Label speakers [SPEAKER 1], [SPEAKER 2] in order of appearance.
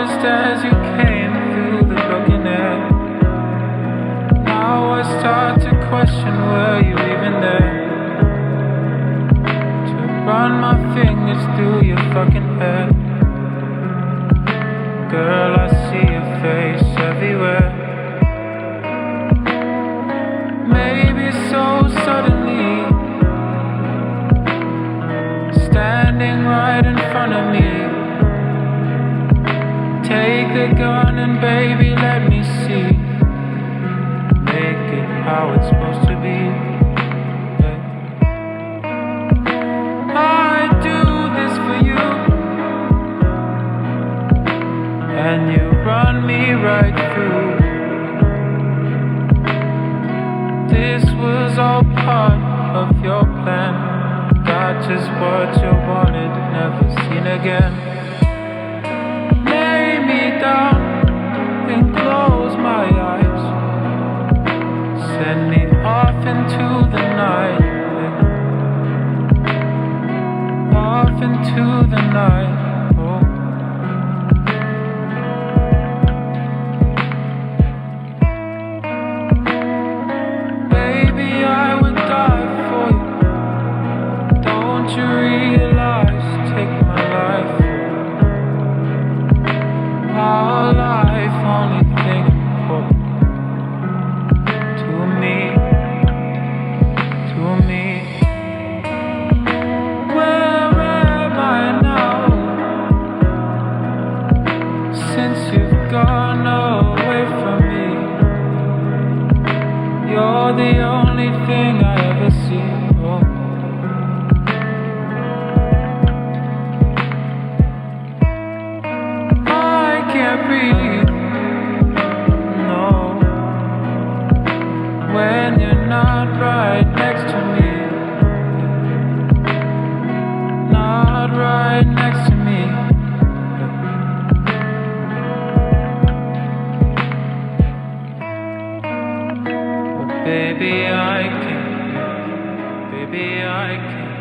[SPEAKER 1] just as you came through the broken air. Now I start to question, were you even there? To run my fingers through your fucking hair. Girl, I see your face everywhere. Maybe so suddenly, standing right in front of me. Take the gun and baby, let me see. Make it how it's supposed to be. I do this for you, and you run me right through. This was all part of your plan. Got just what you wanted, never seen again. Lay me down and close my eyes. Send me off into the night. Off into the night. Oh. Baby, I would die for you. Don't you realize? Take my life. Our life, only thing important to me, to me. Where am I now? Since you've gone away from me, you're the only thing I ever see. Oh. I can't breathe, no, when you're not right next to me. Not right next to me. Oh, baby, I can't. Baby, I can't.